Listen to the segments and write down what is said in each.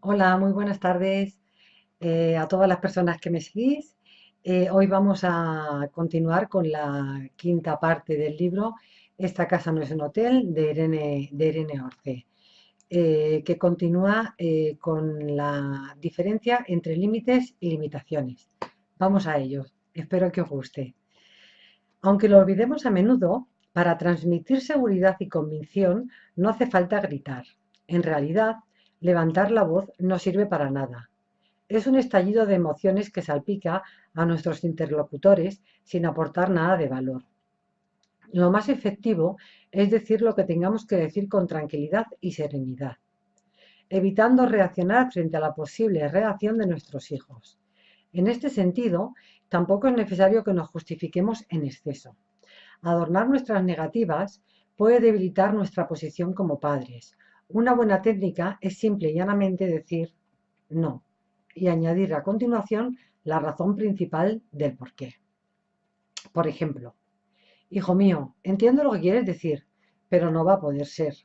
Hola, muy buenas tardes a todas las personas que me seguís. Hoy vamos a continuar con la quinta parte del libro Esta casa no es un hotel de Irene Orce, que continúa con la diferencia entre límites y limitaciones. Vamos a ello. Espero que os guste. Aunque lo olvidemos a menudo, para transmitir seguridad y convicción no hace falta gritar. En realidad, levantar la voz no sirve para nada. Es un estallido de emociones que salpica a nuestros interlocutores sin aportar nada de valor. Lo más efectivo es decir lo que tengamos que decir con tranquilidad y serenidad, evitando reaccionar frente a la posible reacción de nuestros hijos. En este sentido, tampoco es necesario que nos justifiquemos en exceso. Adornar nuestras negativas puede debilitar nuestra posición como padres. Una buena técnica es simple y llanamente decir no y añadir a continuación la razón principal del porqué. Por ejemplo, hijo mío, entiendo lo que quieres decir, pero no va a poder ser.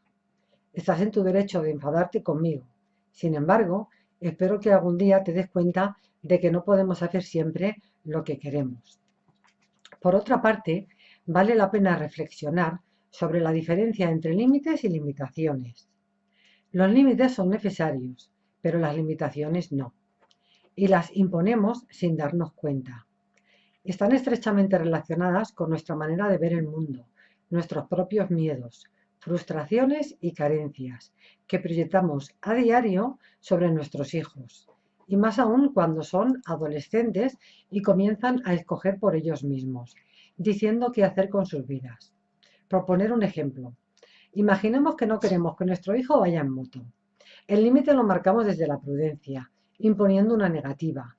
Estás en tu derecho de enfadarte conmigo. Sin embargo, espero que algún día te des cuenta de que no podemos hacer siempre lo que queremos. Por otra parte, vale la pena reflexionar sobre la diferencia entre límites y limitaciones. Los límites son necesarios, pero las limitaciones no, y las imponemos sin darnos cuenta. Están estrechamente relacionadas con nuestra manera de ver el mundo, nuestros propios miedos, frustraciones y carencias que proyectamos a diario sobre nuestros hijos, y más aún cuando son adolescentes y comienzan a escoger por ellos mismos, diciendo qué hacer con sus vidas. Por poner un ejemplo, imaginemos que no queremos que nuestro hijo vaya en moto. El límite lo marcamos desde la prudencia, imponiendo una negativa.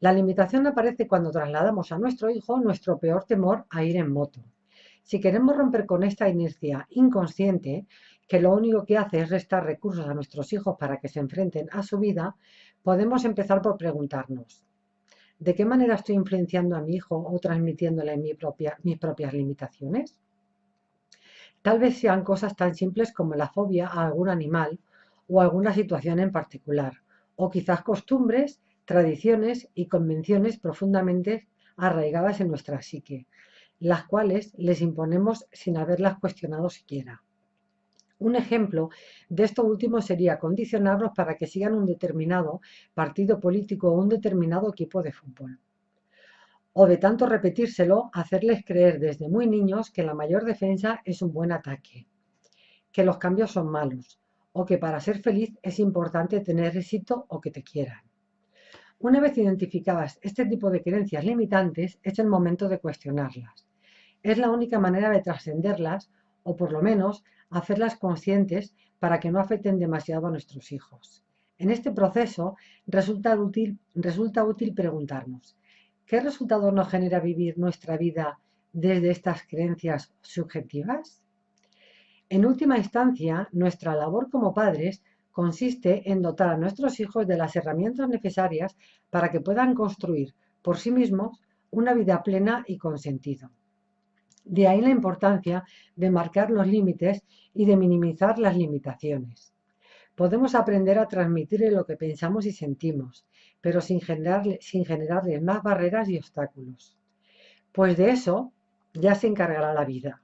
La limitación aparece cuando trasladamos a nuestro hijo nuestro peor temor a ir en moto. Si queremos romper con esta inercia inconsciente, que lo único que hace es restar recursos a nuestros hijos para que se enfrenten a su vida, podemos empezar por preguntarnos, ¿de qué manera estoy influenciando a mi hijo o transmitiéndole mis propias limitaciones? Tal vez sean cosas tan simples como la fobia a algún animal o alguna situación en particular, o quizás costumbres, tradiciones y convenciones profundamente arraigadas en nuestra psique, las cuales les imponemos sin haberlas cuestionado siquiera. Un ejemplo de esto último sería condicionarlos para que sigan un determinado partido político o un determinado equipo de fútbol. O de tanto repetírselo, hacerles creer desde muy niños que la mayor defensa es un buen ataque, que los cambios son malos, o que para ser feliz es importante tener éxito o que te quieran. Una vez identificadas este tipo de creencias limitantes, es el momento de cuestionarlas. Es la única manera de trascenderlas, o por lo menos hacerlas conscientes para que no afecten demasiado a nuestros hijos. En este proceso resulta útil preguntarnos, ¿qué resultados nos genera vivir nuestra vida desde estas creencias subjetivas? En última instancia, nuestra labor como padres consiste en dotar a nuestros hijos de las herramientas necesarias para que puedan construir por sí mismos una vida plena y con sentido. De ahí la importancia de marcar los límites y de minimizar las limitaciones. Podemos aprender a transmitir lo que pensamos y sentimos, pero sin generarles más barreras y obstáculos. Pues de eso ya se encargará la vida.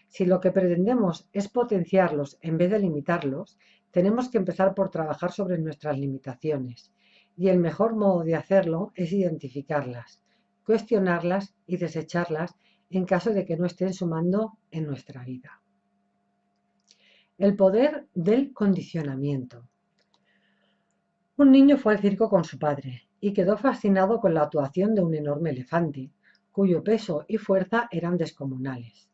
Si lo que pretendemos es potenciarlos en vez de limitarlos, tenemos que empezar por trabajar sobre nuestras limitaciones. Y el mejor modo de hacerlo es identificarlas, cuestionarlas y desecharlas en caso de que no estén sumando en nuestra vida. El poder del condicionamiento. Un niño fue al circo con su padre y quedó fascinado con la actuación de un enorme elefante, cuyo peso y fuerza eran descomunales.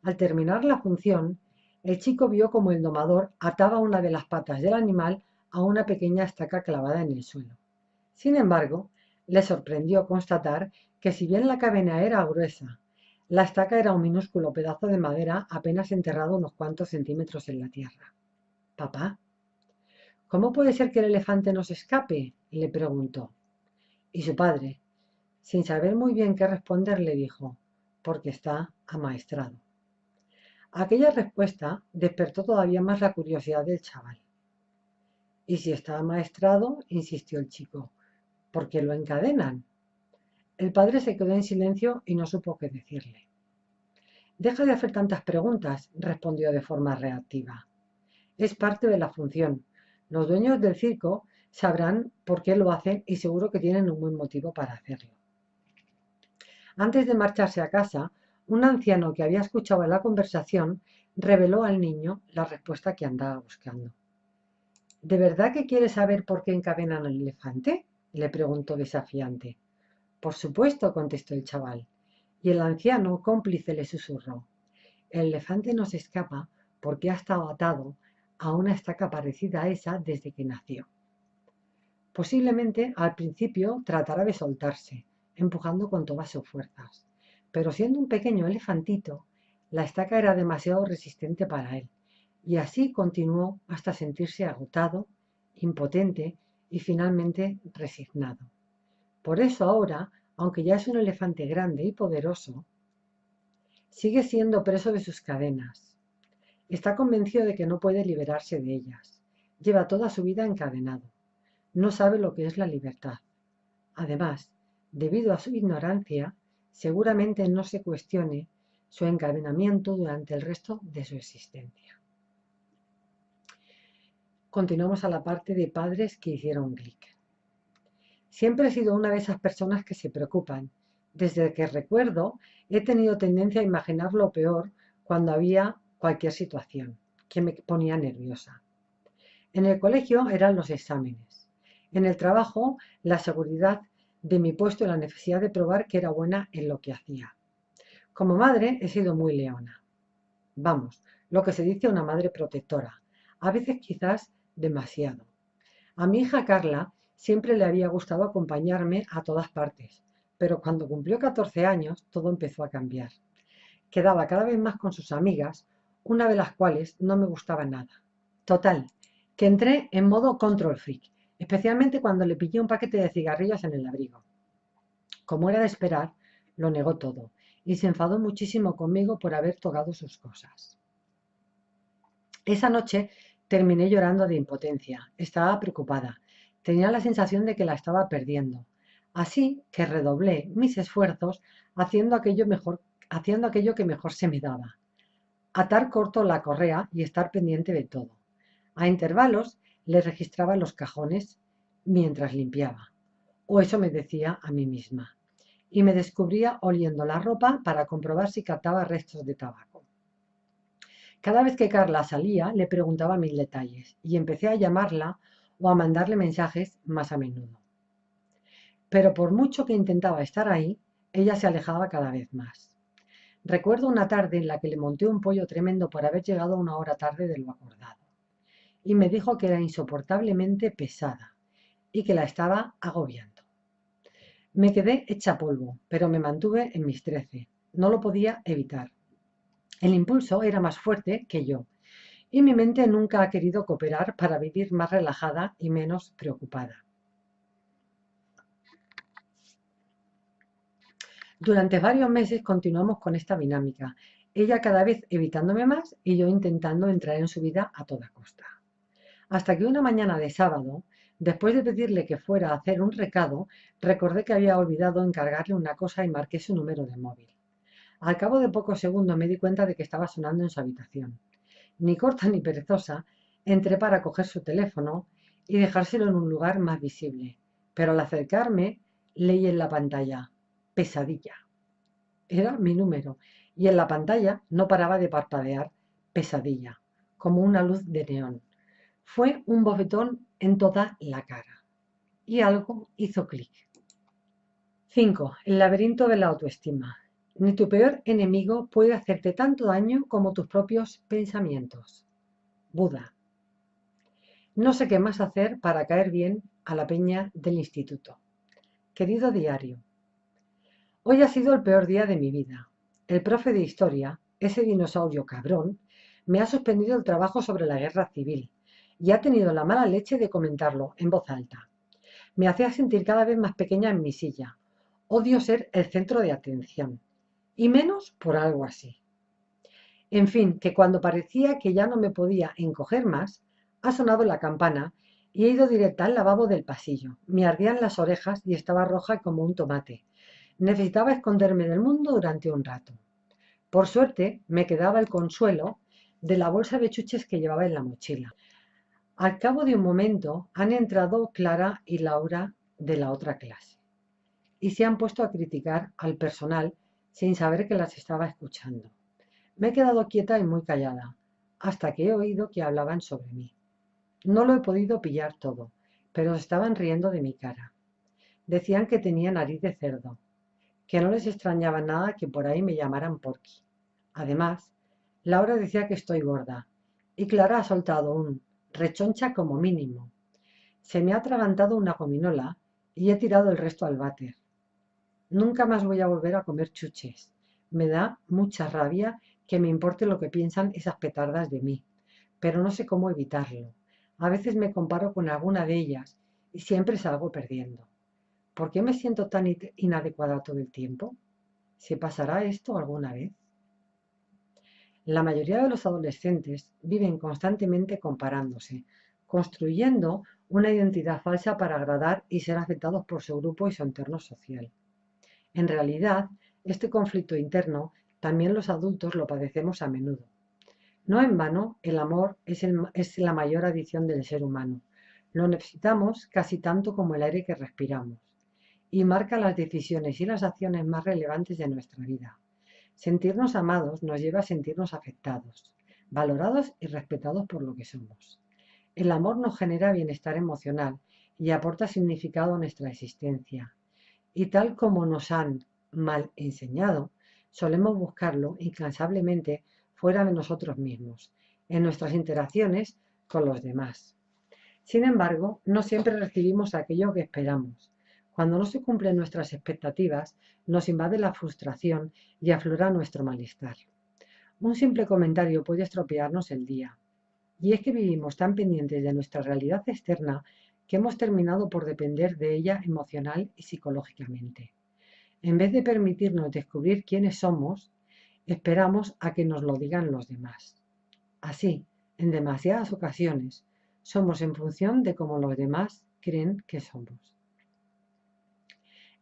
Al terminar la función, el chico vio como el domador ataba una de las patas del animal a una pequeña estaca clavada en el suelo. Sin embargo, le sorprendió constatar que si bien la cadena era gruesa, la estaca era un minúsculo pedazo de madera apenas enterrado unos cuantos centímetros en la tierra. Papá, ¿cómo puede ser que el elefante no se escape? Le preguntó. Y su padre, sin saber muy bien qué responder, le dijo, porque está amaestrado. Aquella respuesta despertó todavía más la curiosidad del chaval. Y si está amaestrado, insistió el chico, ¿por qué lo encadenan? El padre se quedó en silencio y no supo qué decirle. Deja de hacer tantas preguntas, respondió de forma reactiva. Es parte de la función. Los dueños del circo sabrán por qué lo hacen y seguro que tienen un buen motivo para hacerlo. Antes de marcharse a casa, un anciano que había escuchado la conversación reveló al niño la respuesta que andaba buscando. ¿De verdad que quieres saber por qué encadenan al elefante? Le preguntó desafiante. Por supuesto, contestó el chaval. Y el anciano, cómplice, le susurró. El elefante no se escapa porque ha estado atado a una estaca parecida a esa desde que nació. Posiblemente al principio tratará de soltarse, empujando con todas sus fuerzas, pero siendo un pequeño elefantito, la estaca era demasiado resistente para él, y así continuó hasta sentirse agotado, impotente y finalmente resignado. Por eso ahora, aunque ya es un elefante grande y poderoso, sigue siendo preso de sus cadenas. Está convencido de que no puede liberarse de ellas. Lleva toda su vida encadenado. No sabe lo que es la libertad. Además, debido a su ignorancia, seguramente no se cuestione su encadenamiento durante el resto de su existencia. Continuamos a la parte de padres que hicieron clic. Siempre he sido una de esas personas que se preocupan. Desde que recuerdo, he tenido tendencia a imaginar lo peor cuando había cualquier situación que me ponía nerviosa. En el colegio eran los exámenes. En el trabajo, la seguridad de mi puesto y la necesidad de probar que era buena en lo que hacía. Como madre he sido muy leona. Vamos, lo que se dice una madre protectora. A veces quizás demasiado. A mi hija Carla siempre le había gustado acompañarme a todas partes, pero cuando cumplió 14 años todo empezó a cambiar. Quedaba cada vez más con sus amigas, una de las cuales no me gustaba nada. Total, que entré en modo control freak, especialmente cuando le pillé un paquete de cigarrillos en el abrigo. Como era de esperar, lo negó todo y se enfadó muchísimo conmigo por haber tocado sus cosas. Esa noche terminé llorando de impotencia. Estaba preocupada. Tenía la sensación de que la estaba perdiendo. Así que redoblé mis esfuerzos haciendo aquello que mejor se me daba. Atar corto la correa y estar pendiente de todo. A intervalos le registraba los cajones mientras limpiaba. O eso me decía a mí misma. Y me descubría oliendo la ropa para comprobar si captaba restos de tabaco. Cada vez que Carla salía, le preguntaba mil detalles y empecé a llamarla o a mandarle mensajes más a menudo. Pero por mucho que intentaba estar ahí, ella se alejaba cada vez más. Recuerdo una tarde en la que le monté un pollo tremendo por haber llegado una hora tarde de lo acordado. Y me dijo que era insoportablemente pesada y que la estaba agobiando. Me quedé hecha polvo, pero me mantuve en mis 13. No lo podía evitar. El impulso era más fuerte que yo y mi mente nunca ha querido cooperar para vivir más relajada y menos preocupada. Durante varios meses continuamos con esta dinámica, ella cada vez evitándome más y yo intentando entrar en su vida a toda costa. Hasta que una mañana de sábado, después de pedirle que fuera a hacer un recado, recordé que había olvidado encargarle una cosa y marqué su número de móvil. Al cabo de pocos segundos me di cuenta de que estaba sonando en su habitación. Ni corta ni perezosa, entré para coger su teléfono y dejárselo en un lugar más visible. Pero al acercarme, leí en la pantalla, pesadilla. Era mi número y en la pantalla no paraba de parpadear, pesadilla, como una luz de neón. Fue un bofetón en toda la cara. Y algo hizo clic. 5. El laberinto de la autoestima. Ni tu peor enemigo puede hacerte tanto daño como tus propios pensamientos. Buda. No sé qué más hacer para caer bien a la peña del instituto. Querido diario, hoy ha sido el peor día de mi vida. El profe de historia, ese dinosaurio cabrón, me ha suspendido el trabajo sobre la guerra civil y ha tenido la mala leche de comentarlo en voz alta. Me hacía sentir cada vez más pequeña en mi silla. Odio ser el centro de atención. Y menos por algo así. En fin, que cuando parecía que ya no me podía encoger más, ha sonado la campana y he ido directa al lavabo del pasillo. Me ardían las orejas y estaba roja como un tomate. Necesitaba esconderme del mundo durante un rato. Por suerte, me quedaba el consuelo de la bolsa de chuches que llevaba en la mochila. Al cabo de un momento han entrado Clara y Laura de la otra clase y se han puesto a criticar al personal sin saber que las estaba escuchando. Me he quedado quieta y muy callada, hasta que he oído que hablaban sobre mí. No lo he podido pillar todo, pero estaban riendo de mi cara. Decían que tenía nariz de cerdo, que no les extrañaba nada que por ahí me llamaran Porky. Además, Laura decía que estoy gorda, y Clara ha soltado un rechoncha como mínimo. Se me ha atragantado una gominola y he tirado el resto al váter. Nunca más voy a volver a comer chuches. Me da mucha rabia que me importe lo que piensan esas petardas de mí, pero no sé cómo evitarlo. A veces me comparo con alguna de ellas y siempre salgo perdiendo. ¿Por qué me siento tan inadecuada todo el tiempo? ¿Se pasará esto alguna vez? La mayoría de los adolescentes viven constantemente comparándose, construyendo una identidad falsa para agradar y ser aceptados por su grupo y su entorno social. En realidad, este conflicto interno también los adultos lo padecemos a menudo. No en vano, el amor es la mayor adicción del ser humano. Lo necesitamos casi tanto como el aire que respiramos y marca las decisiones y las acciones más relevantes de nuestra vida. Sentirnos amados nos lleva a sentirnos afectados, valorados y respetados por lo que somos. El amor nos genera bienestar emocional y aporta significado a nuestra existencia. Y tal como nos han mal enseñado, solemos buscarlo incansablemente fuera de nosotros mismos, en nuestras interacciones con los demás. Sin embargo, no siempre recibimos aquello que esperamos. Cuando no se cumplen nuestras expectativas, nos invade la frustración y aflora nuestro malestar. Un simple comentario puede estropearnos el día. Y es que vivimos tan pendientes de nuestra realidad externa que hemos terminado por depender de ella emocional y psicológicamente. En vez de permitirnos descubrir quiénes somos, esperamos a que nos lo digan los demás. Así, en demasiadas ocasiones, somos en función de cómo los demás creen que somos.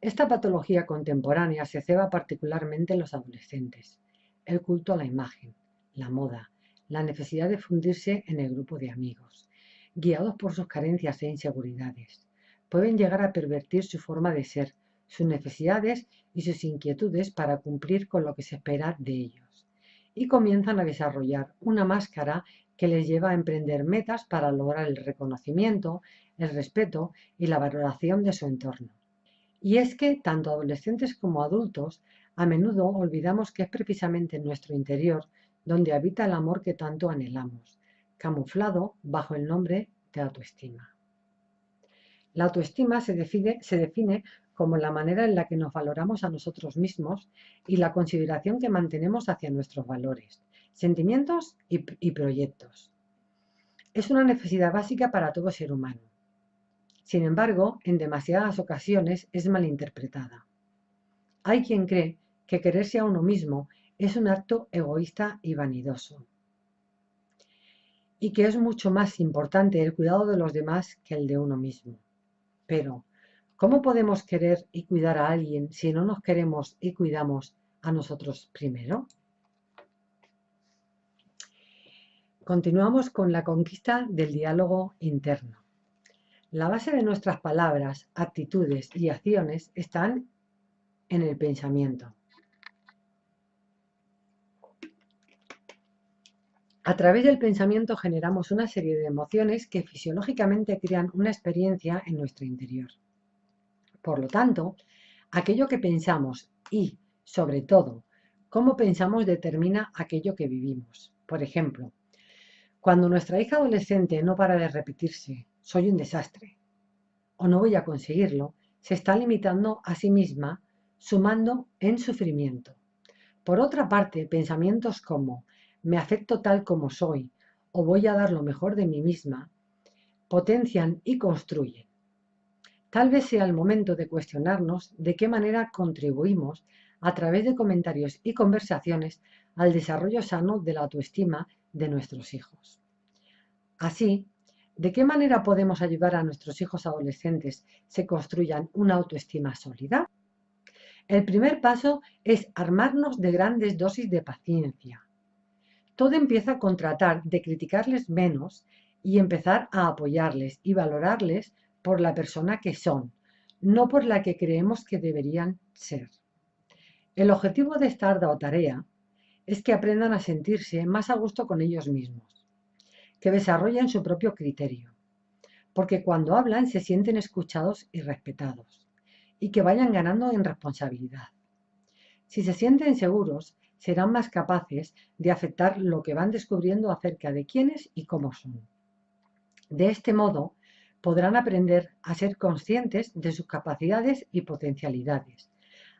Esta patología contemporánea se ceba particularmente en los adolescentes. El culto a la imagen, la moda, la necesidad de fundirse en el grupo de amigos, guiados por sus carencias e inseguridades, pueden llegar a pervertir su forma de ser, sus necesidades y sus inquietudes para cumplir con lo que se espera de ellos. Y comienzan a desarrollar una máscara que les lleva a emprender metas para lograr el reconocimiento, el respeto y la valoración de su entorno. Y es que tanto adolescentes como adultos a menudo olvidamos que es precisamente en nuestro interior donde habita el amor que tanto anhelamos, camuflado bajo el nombre de autoestima. La autoestima se define como la manera en la que nos valoramos a nosotros mismos y la consideración que mantenemos hacia nuestros valores, sentimientos y proyectos. Es una necesidad básica para todo ser humano. Sin embargo, en demasiadas ocasiones es malinterpretada. Hay quien cree que quererse a uno mismo es un acto egoísta y vanidoso, y que es mucho más importante el cuidado de los demás que el de uno mismo. Pero, ¿cómo podemos querer y cuidar a alguien si no nos queremos y cuidamos a nosotros primero? Continuamos con la conquista del diálogo interno. La base de nuestras palabras, actitudes y acciones están en el pensamiento. A través del pensamiento generamos una serie de emociones que fisiológicamente crean una experiencia en nuestro interior. Por lo tanto, aquello que pensamos y, sobre todo, cómo pensamos determina aquello que vivimos. Por ejemplo, cuando nuestra hija adolescente no para de repetirse, soy un desastre, o no voy a conseguirlo, se está limitando a sí misma, sumando en sufrimiento. Por otra parte, pensamientos como me acepto tal como soy o voy a dar lo mejor de mí misma, potencian y construyen. Tal vez sea el momento de cuestionarnos de qué manera contribuimos a través de comentarios y conversaciones al desarrollo sano de la autoestima de nuestros hijos. Así, ¿De qué manera podemos ayudar a nuestros hijos adolescentes se construyan una autoestima sólida? El primer paso es armarnos de grandes dosis de paciencia. Todo empieza con tratar de criticarles menos y empezar a apoyarles y valorarles por la persona que son, no por la que creemos que deberían ser. El objetivo de esta ardua tarea es que aprendan a sentirse más a gusto con ellos mismos, que desarrollen su propio criterio, porque cuando hablan se sienten escuchados y respetados, y que vayan ganando en responsabilidad. Si se sienten seguros, serán más capaces de aceptar lo que van descubriendo acerca de quiénes y cómo son. De este modo, podrán aprender a ser conscientes de sus capacidades y potencialidades,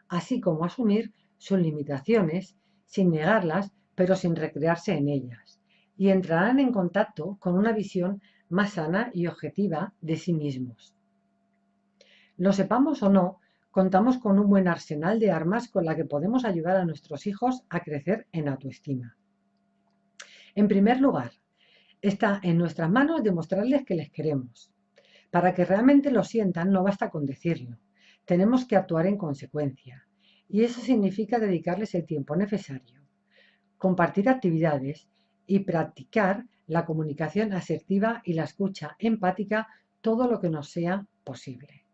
así como asumir sus limitaciones sin negarlas, pero sin recrearse en ellas, y entrarán en contacto con una visión más sana y objetiva de sí mismos. Lo sepamos o no, contamos con un buen arsenal de armas con la que podemos ayudar a nuestros hijos a crecer en autoestima. En primer lugar, está en nuestras manos demostrarles que les queremos. Para que realmente lo sientan, no basta con decirlo. Tenemos que actuar en consecuencia. Y eso significa dedicarles el tiempo necesario, compartir actividades y practicar la comunicación asertiva y la escucha empática todo lo que nos sea posible.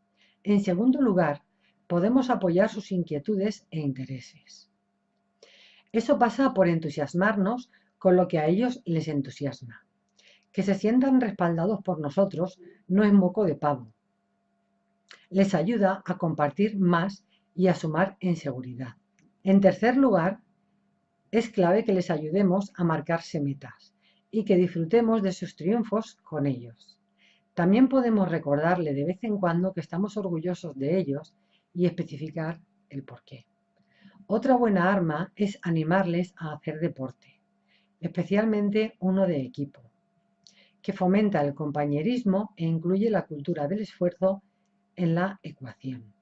En segundo lugar, podemos apoyar sus inquietudes e intereses. Eso pasa por entusiasmarnos con lo que a ellos les entusiasma. Que se sientan respaldados por nosotros no es moco de pavo. Les ayuda a compartir más y a sumar en seguridad. En tercer lugar, es clave que les ayudemos a marcarse metas y que disfrutemos de sus triunfos con ellos. También podemos recordarle de vez en cuando que estamos orgullosos de ellos y especificar el porqué. Otra buena arma es animarles a hacer deporte, especialmente uno de equipo, que fomenta el compañerismo e incluye la cultura del esfuerzo en la ecuación.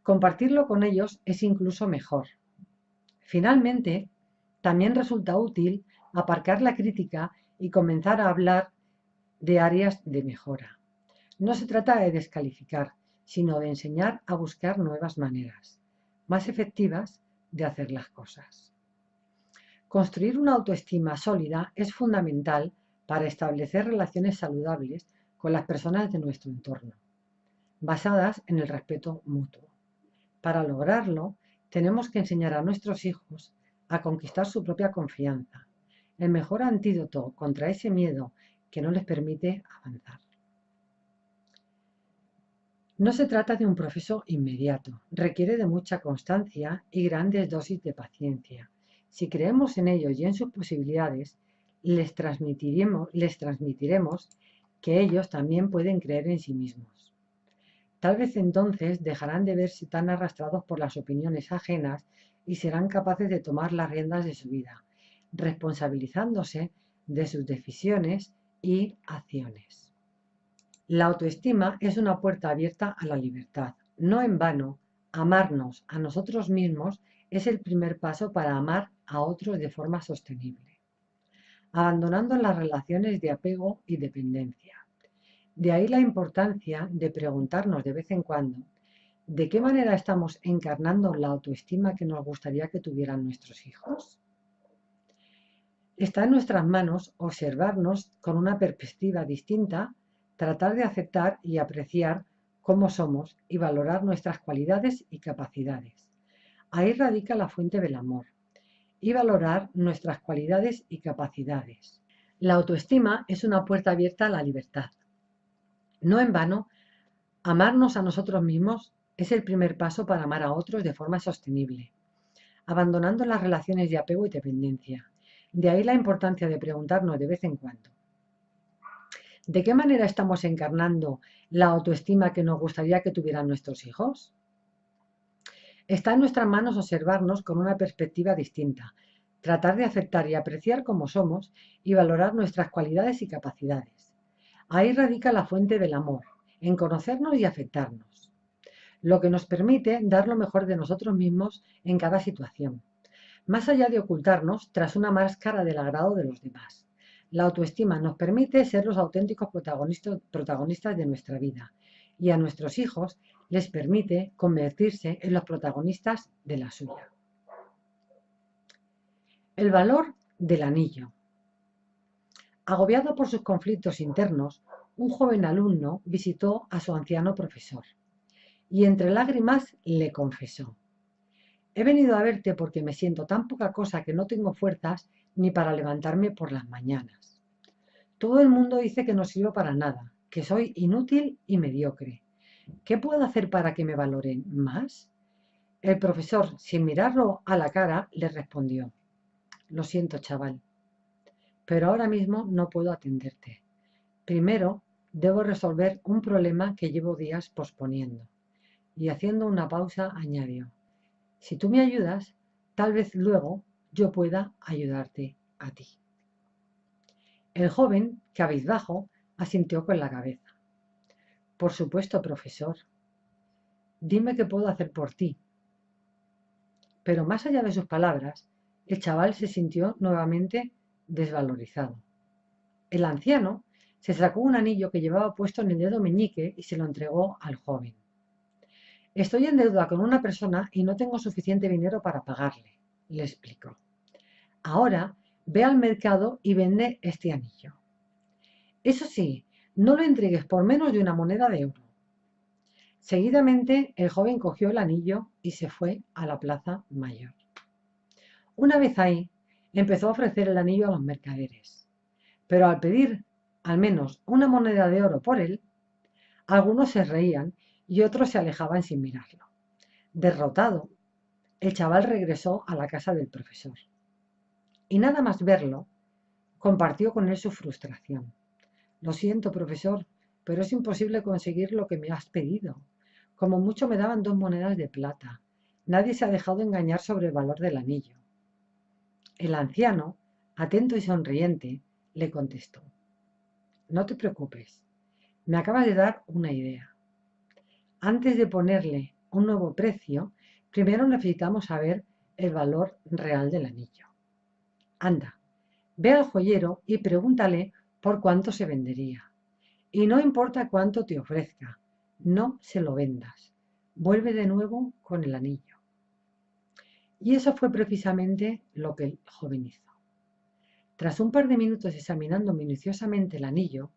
Compartirlo con ellos es incluso mejor. Finalmente, también resulta útil aparcar la crítica y comenzar a hablar de áreas de mejora. No se trata de descalificar, sino de enseñar a buscar nuevas maneras, más efectivas de hacer las cosas. Construir una autoestima sólida es fundamental para establecer relaciones saludables con las personas de nuestro entorno, basadas en el respeto mutuo. Para lograrlo, tenemos que enseñar a nuestros hijos a conquistar su propia confianza, el mejor antídoto contra ese miedo que no les permite avanzar. No se trata de un proceso inmediato, requiere de mucha constancia y grandes dosis de paciencia. Si creemos en ellos y en sus posibilidades, les transmitiremos que ellos también pueden creer en sí mismos. Tal vez entonces dejarán de verse tan arrastrados por las opiniones ajenas y serán capaces de tomar las riendas de su vida, responsabilizándose de sus decisiones y acciones. La autoestima es una puerta abierta a la libertad. No en vano, amarnos a nosotros mismos es el primer paso para amar a otros de forma sostenible, abandonando las relaciones de apego y dependencia. De ahí la importancia de preguntarnos de vez en cuando ¿de qué manera estamos encarnando la autoestima que nos gustaría que tuvieran nuestros hijos? Está en nuestras manos observarnos con una perspectiva distinta, tratar de aceptar y apreciar cómo somos y valorar nuestras cualidades y capacidades. Ahí radica la fuente del amor. Y valorar nuestras cualidades y capacidades. La autoestima es una puerta abierta a la libertad. No en vano, amarnos a nosotros mismos es el primer paso para amar a otros de forma sostenible, abandonando las relaciones de apego y dependencia. De ahí la importancia de preguntarnos de vez en cuando, ¿de qué manera estamos encarnando la autoestima que nos gustaría que tuvieran nuestros hijos? Está en nuestras manos observarnos con una perspectiva distinta, tratar de aceptar y apreciar cómo somos y valorar nuestras cualidades y capacidades. Ahí radica la fuente del amor, en conocernos y aceptarnos, lo que nos permite dar lo mejor de nosotros mismos en cada situación, más allá de ocultarnos tras una máscara del agrado de los demás. La autoestima nos permite ser los auténticos protagonistas de nuestra vida y a nuestros hijos les permite convertirse en los protagonistas de la suya. El valor del anillo. Agobiado por sus conflictos internos, un joven alumno visitó a su anciano profesor y entre lágrimas le confesó: he venido a verte porque me siento tan poca cosa que no tengo fuerzas ni para levantarme por las mañanas. Todo el mundo dice que no sirvo para nada, que soy inútil y mediocre. ¿Qué puedo hacer para que me valoren más? El profesor, sin mirarlo a la cara, le respondió: lo siento, chaval, pero ahora mismo no puedo atenderte. Primero, debo resolver un problema que llevo días posponiendo. Y haciendo una pausa, añadió: si tú me ayudas, tal vez luego yo pueda ayudarte a ti. El joven, cabizbajo, asintió con la cabeza. Por supuesto, profesor. Dime qué puedo hacer por ti. Pero más allá de sus palabras, el chaval se sintió nuevamente desvalorizado. El anciano se sacó un anillo que llevaba puesto en el dedo meñique y se lo entregó al joven. Estoy en deuda con una persona y no tengo suficiente dinero para pagarle, le explicó. Ahora ve al mercado y vende este anillo. Eso sí, no lo entregues por menos de una moneda de oro. Seguidamente el joven cogió el anillo y se fue a la plaza mayor. Una vez ahí, empezó a ofrecer el anillo a los mercaderes, pero al pedir al menos una moneda de oro por él, algunos se reían y otros se alejaban sin mirarlo. Derrotado, el chaval regresó a la casa del profesor y nada más verlo, compartió con él su frustración. Lo siento, profesor, pero es imposible conseguir lo que me has pedido. Como mucho me daban 2 monedas de plata. Nadie se ha dejado engañar sobre el valor del anillo. El anciano, atento y sonriente, le contestó: no te preocupes, me acabas de dar una idea. Antes de ponerle un nuevo precio, primero necesitamos saber el valor real del anillo. Anda, ve al joyero y pregúntale por cuánto se vendería. Y no importa cuánto te ofrezca, no se lo vendas. Vuelve de nuevo con el anillo. Y eso fue precisamente lo que el joven hizo. Tras un par de minutos examinando minuciosamente el anillo,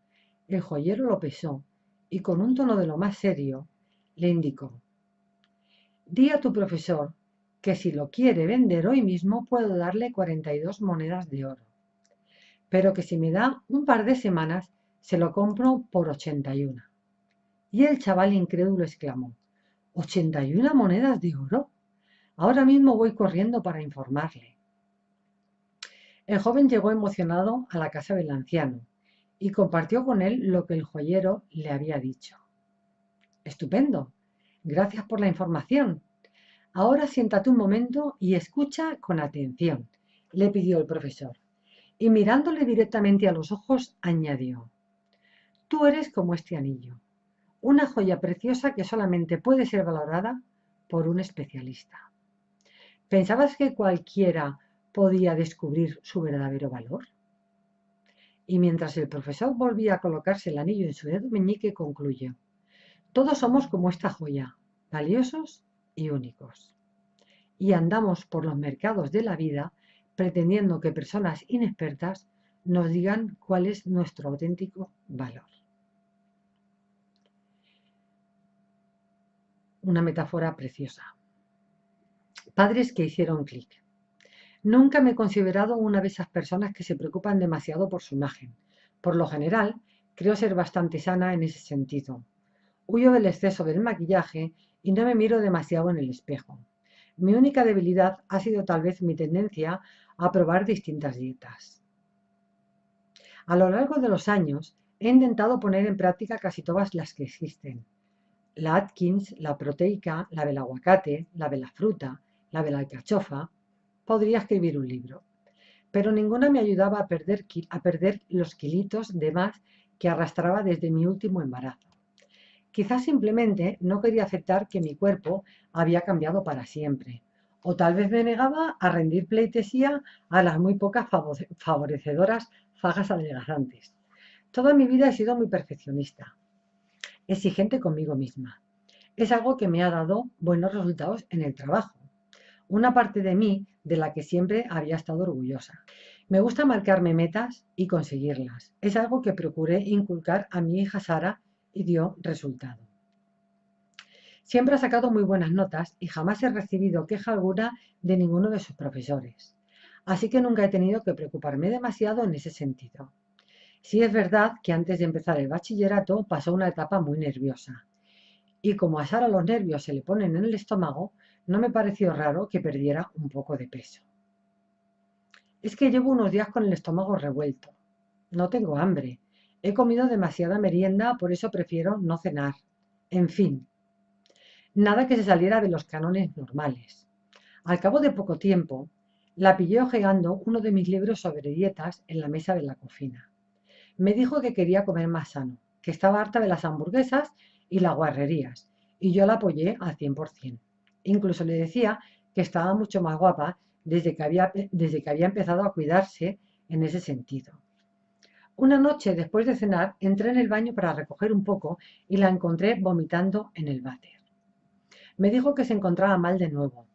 el joyero lo pesó y con un tono de lo más serio le indicó: di a tu profesor que si lo quiere vender hoy mismo puedo darle 42 monedas de oro, pero que si me da un par de semanas se lo compro por 81. Y el chaval incrédulo exclamó: ¿81 monedas de oro? Ahora mismo voy corriendo para informarle. El joven llegó emocionado a la casa del anciano y compartió con él lo que el joyero le había dicho. Estupendo, gracias por la información. Ahora siéntate un momento y escucha con atención, le pidió el profesor, y mirándole directamente a los ojos añadió: tú eres como este anillo, una joya preciosa que solamente puede ser valorada por un especialista. ¿Pensabas que cualquiera podía descubrir su verdadero valor? Y mientras el profesor volvía a colocarse el anillo en su dedo meñique, concluyó: todos somos como esta joya, valiosos y únicos. Y andamos por los mercados de la vida pretendiendo que personas inexpertas nos digan cuál es nuestro auténtico valor. Una metáfora preciosa. Padres que hicieron clic. Nunca me he considerado una de esas personas que se preocupan demasiado por su imagen. Por lo general, creo ser bastante sana en ese sentido. Huyo del exceso del maquillaje y no me miro demasiado en el espejo. Mi única debilidad ha sido tal vez mi tendencia a probar distintas dietas. A lo largo de los años he intentado poner en práctica casi todas las que existen. La Atkins, la proteica, la del aguacate, la de la fruta, la de la alcachofa. Podría escribir un libro. Pero ninguna me ayudaba a perder los kilitos de más que arrastraba desde mi último embarazo. Quizás simplemente no quería aceptar que mi cuerpo había cambiado para siempre, O tal vez me negaba a rendir pleitesía a las muy pocas favorecedoras fajas adelgazantes. Toda mi vida he sido muy perfeccionista, exigente conmigo misma. Es algo que me ha dado buenos resultados en el trabajo. Una parte de mí de la que siempre había estado orgullosa. Me gusta marcarme metas y conseguirlas. Es algo que procuré inculcar a mi hija Sara y dio resultado. Siempre ha sacado muy buenas notas y jamás he recibido queja alguna de ninguno de sus profesores. Así que nunca he tenido que preocuparme demasiado en ese sentido. Sí es verdad que antes de empezar el bachillerato pasó una etapa muy nerviosa. Y como a Sara los nervios se le ponen en el estómago, no me pareció raro que perdiera un poco de peso. Es que llevo unos días con el estómago revuelto. No tengo hambre. He comido demasiada merienda, por eso prefiero no cenar. En fin, nada que se saliera de los cánones normales. Al cabo de poco tiempo, la pillé hojeando uno de mis libros sobre dietas en la mesa de la cocina. Me dijo que quería comer más sano, que estaba harta de las hamburguesas y las guarrerías, y yo la apoyé al 100%. Incluso le decía que estaba mucho más guapa desde que había empezado a cuidarse en ese sentido. Una noche, después de cenar, entré en el baño para recoger un poco y la encontré vomitando en el váter. Me dijo que se encontraba mal de nuevo,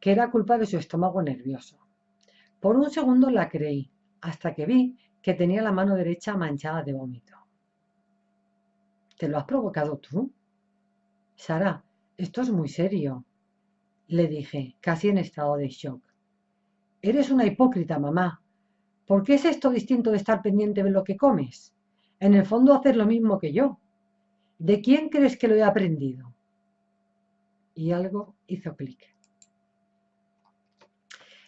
que era culpa de su estómago nervioso. Por un segundo la creí, hasta que vi que tenía la mano derecha manchada de vómito. ¿Te lo has provocado tú? Sara, esto es muy serio, le dije, casi en estado de shock. Eres una hipócrita, mamá. ¿Por qué es esto distinto de estar pendiente de lo que comes? En el fondo haces lo mismo que yo. ¿De quién crees que lo he aprendido? Y algo hizo clic.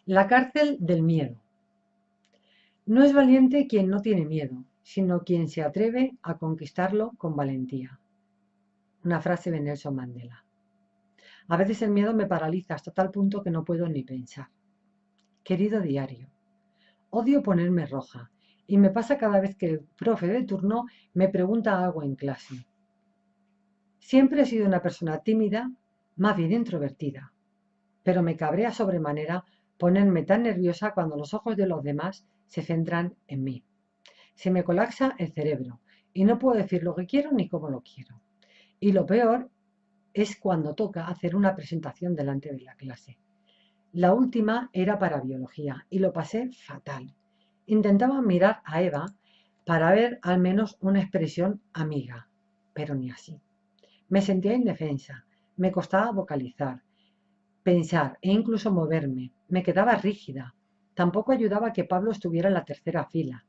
La cárcel del miedo. No es valiente quien no tiene miedo, sino quien se atreve a conquistarlo con valentía. Una frase de Nelson Mandela. A veces el miedo me paraliza hasta tal punto que no puedo ni pensar. Querido diario, odio ponerme roja y me pasa cada vez que el profe de turno me pregunta algo en clase. Siempre he sido una persona tímida, más bien introvertida, pero me cabrea sobremanera ponerme tan nerviosa cuando los ojos de los demás se centran en mí. Se me colapsa el cerebro y no puedo decir lo que quiero ni cómo lo quiero. Y lo peor es cuando toca hacer una presentación delante de la clase. La última era para biología y lo pasé fatal. Intentaba mirar a Eva para ver al menos una expresión amiga, pero ni así. Me sentía indefensa, me costaba vocalizar, pensar e incluso moverme. Me quedaba rígida. Tampoco ayudaba que Pablo estuviera en la tercera fila.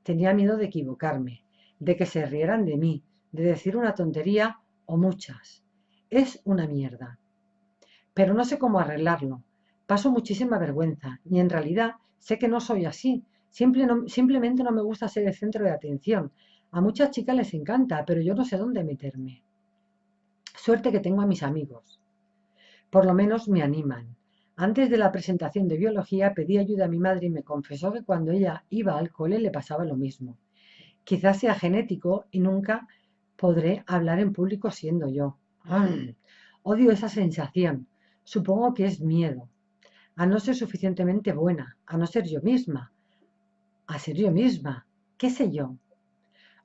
Tenía miedo de equivocarme, de que se rieran de mí, de decir una tontería o muchas. Es una mierda. Pero no sé cómo arreglarlo. Paso muchísima vergüenza y en realidad sé que no soy así. Simplemente no me gusta ser el centro de atención. A muchas chicas les encanta, pero yo no sé dónde meterme. Suerte que tengo a mis amigos. Por lo menos me animan. Antes de la presentación de biología pedí ayuda a mi madre y me confesó que cuando ella iba al cole le pasaba lo mismo. Quizás sea genético y nunca podré hablar en público siendo yo. Odio esa sensación. Supongo que es miedo. A no ser suficientemente buena, a no ser yo misma, a ser yo misma, qué sé yo.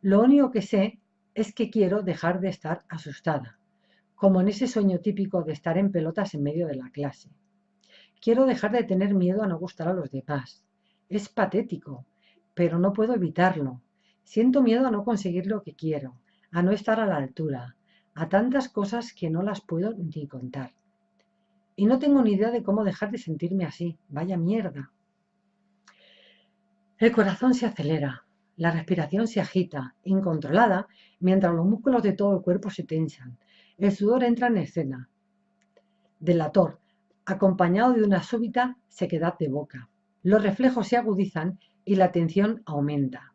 Lo único que sé es que quiero dejar de estar asustada, como en ese sueño típico de estar en pelotas en medio de la clase. Quiero dejar de tener miedo a no gustar a los demás. Es patético, pero no puedo evitarlo. Siento miedo a no conseguir lo que quiero, a no estar a la altura, a tantas cosas que no las puedo ni contar. Y no tengo ni idea de cómo dejar de sentirme así. Vaya mierda. El corazón se acelera, la respiración se agita, incontrolada, mientras los músculos de todo el cuerpo se tensan. El sudor entra en escena, delator, acompañado de una súbita sequedad de boca. Los reflejos se agudizan y la tensión aumenta.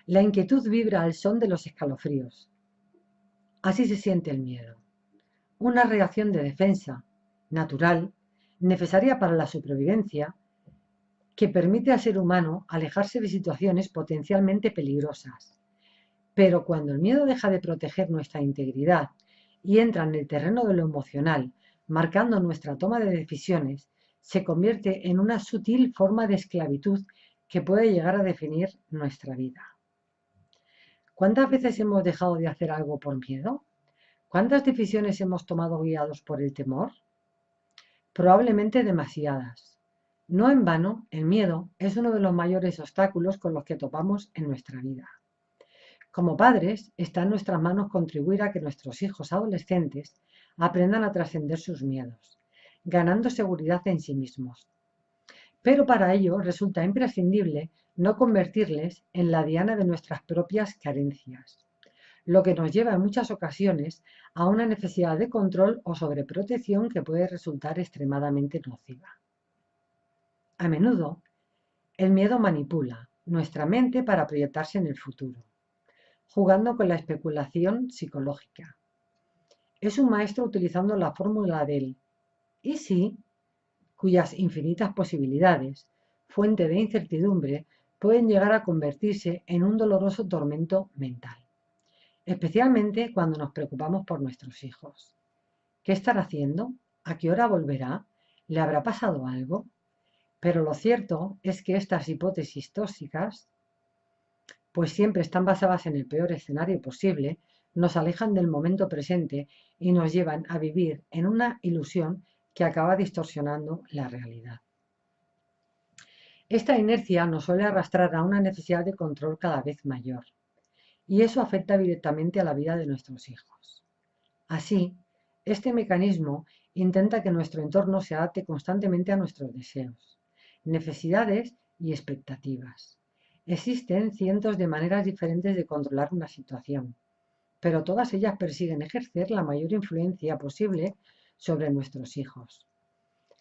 La inquietud vibra al son de los escalofríos. Así se siente el miedo. Una reacción de defensa, natural, necesaria para la supervivencia, que permite al ser humano alejarse de situaciones potencialmente peligrosas. Pero cuando el miedo deja de proteger nuestra integridad y entra en el terreno de lo emocional, marcando nuestra toma de decisiones, se convierte en una sutil forma de esclavitud que puede llegar a definir nuestra vida. ¿Cuántas veces hemos dejado de hacer algo por miedo? ¿Cuántas decisiones hemos tomado guiados por el temor? Probablemente demasiadas. No en vano, el miedo es uno de los mayores obstáculos con los que topamos en nuestra vida. Como padres, está en nuestras manos contribuir a que nuestros hijos adolescentes aprendan a trascender sus miedos, ganando seguridad en sí mismos. Pero para ello resulta imprescindible no convertirles en la diana de nuestras propias carencias, lo que nos lleva en muchas ocasiones a una necesidad de control o sobreprotección que puede resultar extremadamente nociva. A menudo, el miedo manipula nuestra mente para proyectarse en el futuro, jugando con la especulación psicológica. Es un maestro utilizando la fórmula del ¿y si?, cuyas infinitas posibilidades, fuente de incertidumbre, pueden llegar a convertirse en un doloroso tormento mental, especialmente cuando nos preocupamos por nuestros hijos. ¿Qué estará haciendo? ¿A qué hora volverá? ¿Le habrá pasado algo? Pero lo cierto es que estas hipótesis tóxicas, pues siempre están basadas en el peor escenario posible, nos alejan del momento presente y nos llevan a vivir en una ilusión que acaba distorsionando la realidad. Esta inercia nos suele arrastrar a una necesidad de control cada vez mayor, y eso afecta directamente a la vida de nuestros hijos. Así, este mecanismo intenta que nuestro entorno se adapte constantemente a nuestros deseos, necesidades y expectativas. Existen cientos de maneras diferentes de controlar una situación, pero todas ellas persiguen ejercer la mayor influencia posible sobre nuestros hijos.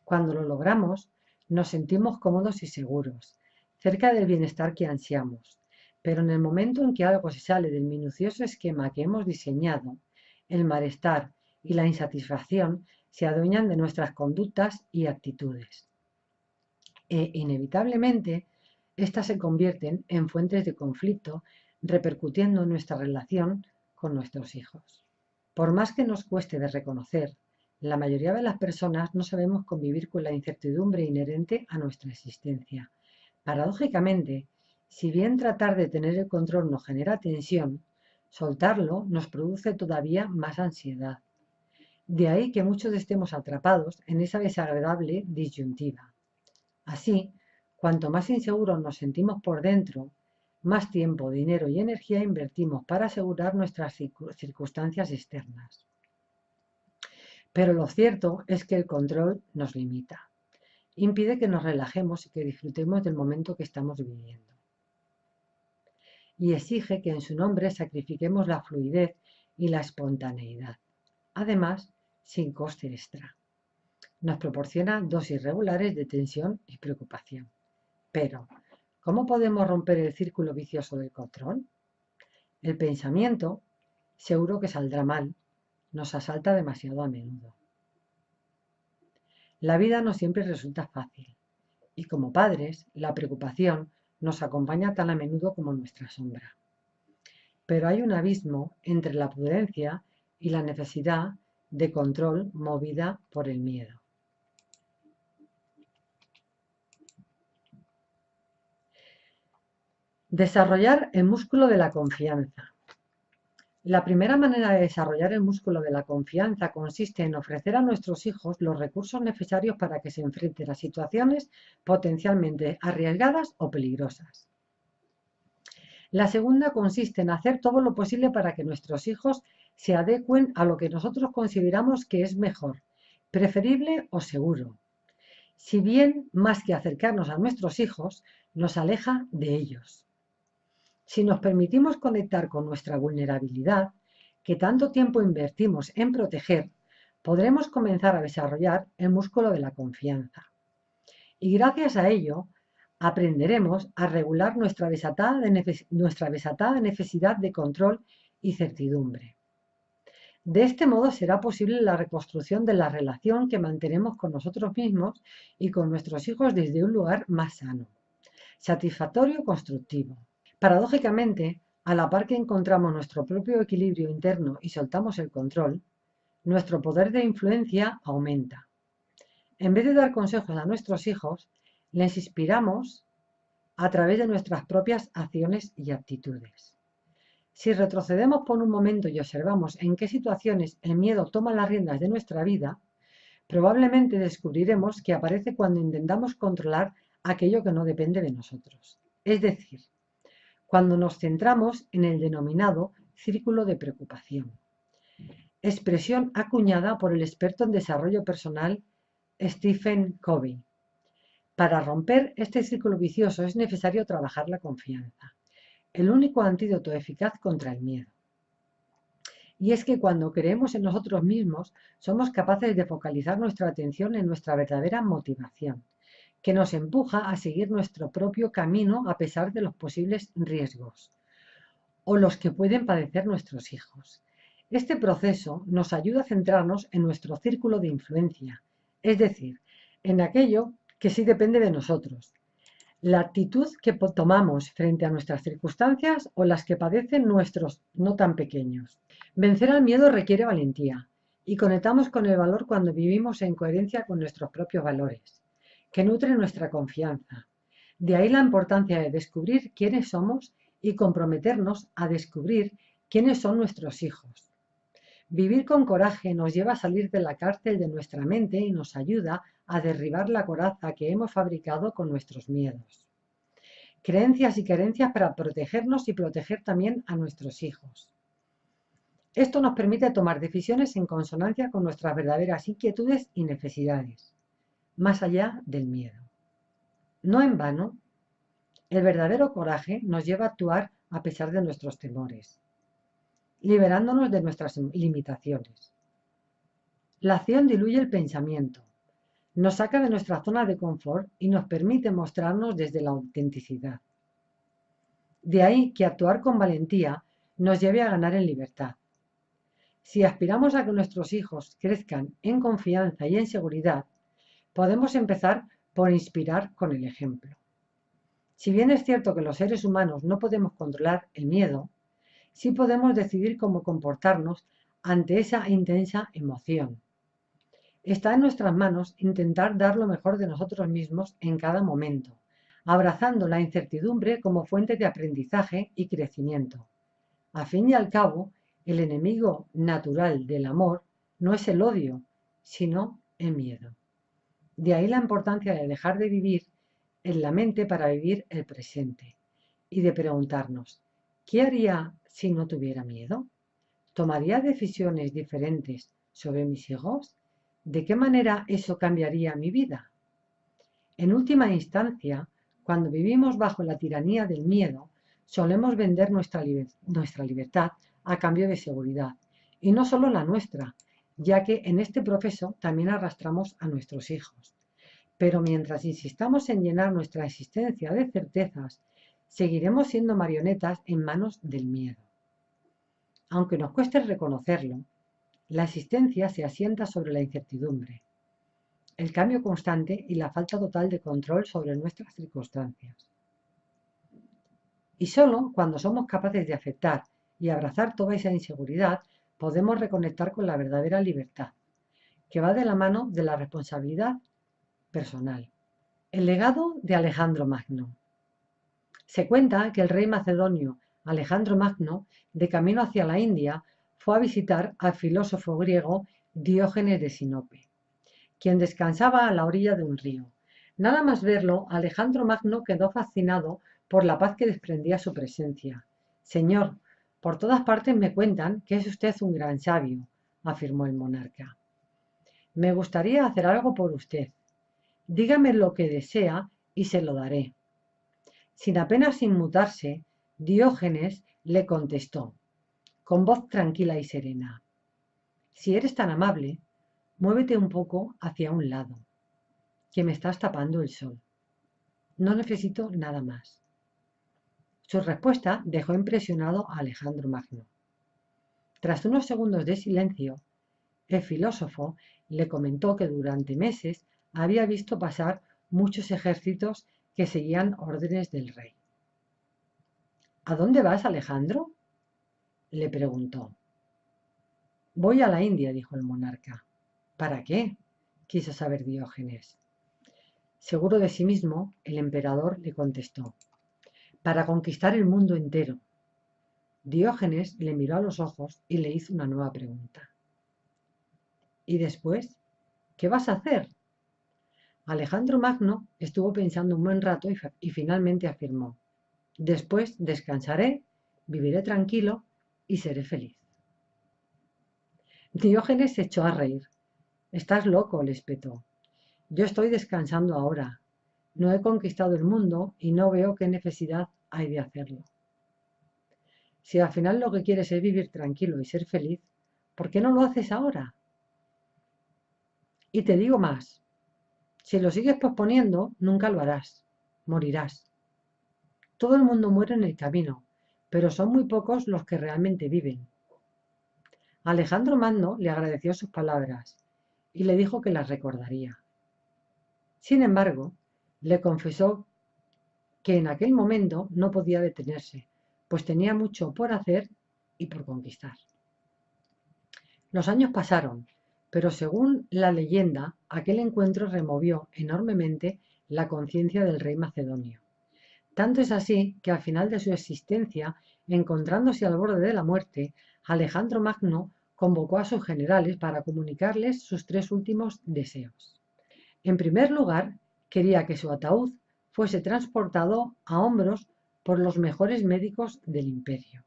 Cuando lo logramos, nos sentimos cómodos y seguros, cerca del bienestar que ansiamos, pero en el momento en que algo se sale del minucioso esquema que hemos diseñado, el malestar y la insatisfacción se adueñan de nuestras conductas y actitudes. E inevitablemente, estas se convierten en fuentes de conflicto, repercutiendo en nuestra relación con nuestros hijos. Por más que nos cueste de reconocer, la mayoría de las personas no sabemos convivir con la incertidumbre inherente a nuestra existencia. Paradójicamente, si bien tratar de tener el control nos genera tensión, soltarlo nos produce todavía más ansiedad. De ahí que muchos estemos atrapados en esa desagradable disyuntiva. Así, cuanto más inseguros nos sentimos por dentro, más tiempo, dinero y energía invertimos para asegurar nuestras circunstancias externas. Pero lo cierto es que el control nos limita, impide que nos relajemos y que disfrutemos del momento que estamos viviendo. Y exige que en su nombre sacrifiquemos la fluidez y la espontaneidad, además sin coste extra. Nos proporciona dosis regulares de tensión y preocupación. Pero, ¿cómo podemos romper el círculo vicioso del control? El pensamiento, seguro que saldrá mal, nos asalta demasiado a menudo. La vida no siempre resulta fácil, y como padres, la preocupación nos acompaña tan a menudo como nuestra sombra. Pero hay un abismo entre la prudencia y la necesidad de control movida por el miedo. Desarrollar el músculo de la confianza. La primera manera de desarrollar el músculo de la confianza consiste en ofrecer a nuestros hijos los recursos necesarios para que se enfrenten a situaciones potencialmente arriesgadas o peligrosas. La segunda consiste en hacer todo lo posible para que nuestros hijos se adecuen a lo que nosotros consideramos que es mejor, preferible o seguro. Si bien, más que acercarnos a nuestros hijos, nos aleja de ellos. Si nos permitimos conectar con nuestra vulnerabilidad, que tanto tiempo invertimos en proteger, podremos comenzar a desarrollar el músculo de la confianza. Y gracias a ello, aprenderemos a regular nuestra desatada necesidad de control y certidumbre. De este modo será posible la reconstrucción de la relación que mantenemos con nosotros mismos y con nuestros hijos desde un lugar más sano, satisfactorio y constructivo. Paradójicamente, a la par que encontramos nuestro propio equilibrio interno y soltamos el control, nuestro poder de influencia aumenta. En vez de dar consejos a nuestros hijos, les inspiramos a través de nuestras propias acciones y actitudes. Si retrocedemos por un momento y observamos en qué situaciones el miedo toma las riendas de nuestra vida, probablemente descubriremos que aparece cuando intentamos controlar aquello que no depende de nosotros. Es decir, cuando nos centramos en el denominado círculo de preocupación, expresión acuñada por el experto en desarrollo personal Stephen Covey. Para romper este círculo vicioso es necesario trabajar la confianza, el único antídoto eficaz contra el miedo. Y es que cuando creemos en nosotros mismos, somos capaces de focalizar nuestra atención en nuestra verdadera motivación, que nos empuja a seguir nuestro propio camino a pesar de los posibles riesgos o los que pueden padecer nuestros hijos. Este proceso nos ayuda a centrarnos en nuestro círculo de influencia, es decir, en aquello que sí depende de nosotros. La actitud que tomamos frente a nuestras circunstancias o las que padecen nuestros no tan pequeños. Vencer al miedo requiere valentía y conectamos con el valor cuando vivimos en coherencia con nuestros propios valores, que nutren nuestra confianza. De ahí la importancia de descubrir quiénes somos y comprometernos a descubrir quiénes son nuestros hijos. Vivir con coraje nos lleva a salir de la cárcel de nuestra mente y nos ayuda a derribar la coraza que hemos fabricado con nuestros miedos. Creencias y carencias para protegernos y proteger también a nuestros hijos. Esto nos permite tomar decisiones en consonancia con nuestras verdaderas inquietudes y necesidades, más allá del miedo. No en vano, el verdadero coraje nos lleva a actuar a pesar de nuestros temores, liberándonos de nuestras limitaciones. La acción diluye el pensamiento, nos saca de nuestra zona de confort y nos permite mostrarnos desde la autenticidad. De ahí que actuar con valentía nos lleve a ganar en libertad. Si aspiramos a que nuestros hijos crezcan en confianza y en seguridad, podemos empezar por inspirar con el ejemplo. Si bien es cierto que los seres humanos no podemos controlar el miedo, sí podemos decidir cómo comportarnos ante esa intensa emoción. Está en nuestras manos intentar dar lo mejor de nosotros mismos en cada momento, abrazando la incertidumbre como fuente de aprendizaje y crecimiento. A fin y al cabo, el enemigo natural del amor no es el odio, sino el miedo. De ahí la importancia de dejar de vivir en la mente para vivir el presente y de preguntarnos, ¿qué haría si no tuviera miedo? ¿Tomaría decisiones diferentes sobre mis hijos? ¿De qué manera eso cambiaría mi vida? En última instancia, cuando vivimos bajo la tiranía del miedo, solemos vender nuestra libertad a cambio de seguridad, y no solo la nuestra, ya que en este proceso también arrastramos a nuestros hijos. Pero mientras insistamos en llenar nuestra existencia de certezas, seguiremos siendo marionetas en manos del miedo. Aunque nos cueste reconocerlo, la existencia se asienta sobre la incertidumbre, el cambio constante y la falta total de control sobre nuestras circunstancias. Y solo cuando somos capaces de aceptar y abrazar toda esa inseguridad, podemos reconectar con la verdadera libertad, que va de la mano de la responsabilidad personal. El legado de Alejandro Magno. Se cuenta que el rey macedonio Alejandro Magno, de camino hacia la India, fue a visitar al filósofo griego Diógenes de Sinope, quien descansaba a la orilla de un río. Nada más verlo, Alejandro Magno quedó fascinado por la paz que desprendía su presencia. Señor, por todas partes me cuentan que es usted un gran sabio, afirmó el monarca. Me gustaría hacer algo por usted. Dígame lo que desea y se lo daré. Sin apenas inmutarse, Diógenes le contestó, con voz tranquila y serena, si eres tan amable, muévete un poco hacia un lado, que me estás tapando el sol. No necesito nada más. Su respuesta dejó impresionado a Alejandro Magno. Tras unos segundos de silencio, el filósofo le comentó que durante meses había visto pasar muchos ejércitos que seguían órdenes del rey. ¿A dónde vas, Alejandro?, le preguntó. Voy a la India, dijo el monarca. ¿Para qué? quiso saber Diógenes. Seguro de sí mismo, el emperador le contestó: para conquistar el mundo entero. Diógenes le miró a los ojos y le hizo una nueva pregunta. ¿Y después? ¿Qué vas a hacer? Alejandro Magno estuvo pensando un buen rato y finalmente afirmó: después descansaré, viviré tranquilo y seré feliz. Diógenes se echó a reír. Estás loco, le espetó. Yo estoy descansando ahora. No he conquistado el mundo y no veo qué necesidad hay de hacerlo. Si al final lo que quieres es vivir tranquilo y ser feliz, ¿por qué no lo haces ahora? Y te digo más, si lo sigues posponiendo, nunca lo harás, morirás. Todo el mundo muere en el camino, pero son muy pocos los que realmente viven. Alejandro Magno le agradeció sus palabras y le dijo que las recordaría. Sin embargo, le confesó que en aquel momento no podía detenerse, pues tenía mucho por hacer y por conquistar. Los años pasaron, pero según la leyenda, aquel encuentro removió enormemente la conciencia del rey macedonio. Tanto es así que al final de su existencia, encontrándose al borde de la muerte, Alejandro Magno convocó a sus generales para comunicarles sus tres últimos deseos. En primer lugar, quería que su ataúd fuese transportado a hombros por los mejores médicos del imperio.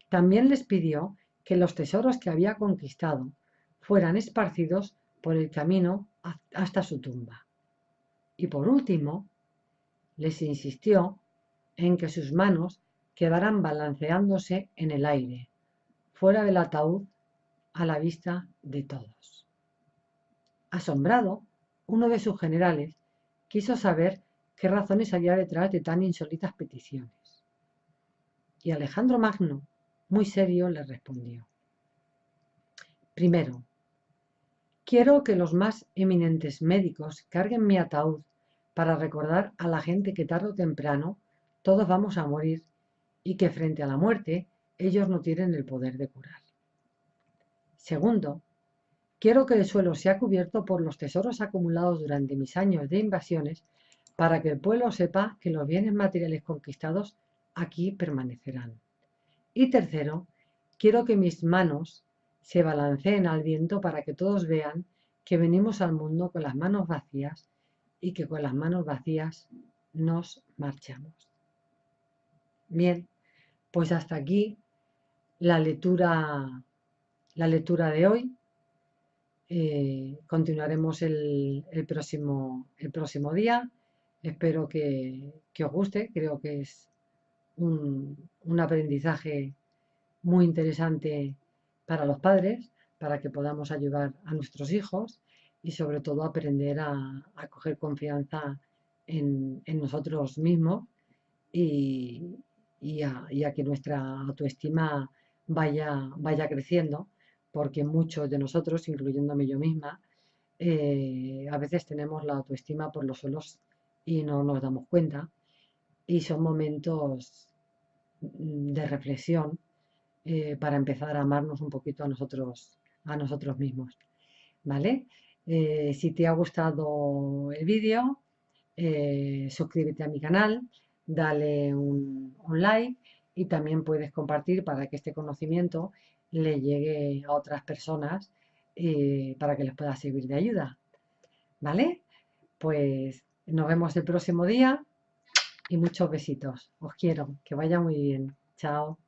También les pidió que los tesoros que había conquistado fueran esparcidos por el camino hasta su tumba. Y por último, les insistió en que sus manos quedaran balanceándose en el aire, fuera del ataúd, a la vista de todos. Asombrado, uno de sus generales quiso saber qué razones había detrás de tan insólitas peticiones. Y Alejandro Magno, muy serio, le respondió: primero, quiero que los más eminentes médicos carguen mi ataúd para recordar a la gente que tarde o temprano todos vamos a morir y que frente a la muerte ellos no tienen el poder de curar. Segundo, quiero que el suelo sea cubierto por los tesoros acumulados durante mis años de invasiones para que el pueblo sepa que los bienes materiales conquistados aquí permanecerán. Y tercero, quiero que mis manos se balanceen al viento para que todos vean que venimos al mundo con las manos vacías y que con las manos vacías nos marchamos. Bien, pues hasta aquí la lectura de hoy. Continuaremos el próximo día. Espero que os guste. Creo que es un aprendizaje muy interesante para los padres, para que podamos ayudar a nuestros hijos y sobre todo aprender a coger confianza en nosotros mismos y a que nuestra autoestima vaya creciendo, porque muchos de nosotros, incluyéndome yo misma, a veces tenemos la autoestima por los suelos y no nos damos cuenta, y son momentos de reflexión para empezar a amarnos un poquito a nosotros mismos, ¿vale? Si te ha gustado el vídeo, suscríbete a mi canal, dale un like y también puedes compartir para que este conocimiento le llegue a otras personas para que les pueda servir de ayuda, ¿vale? Pues nos vemos el próximo día y muchos besitos. Os quiero, que vaya muy bien. Chao.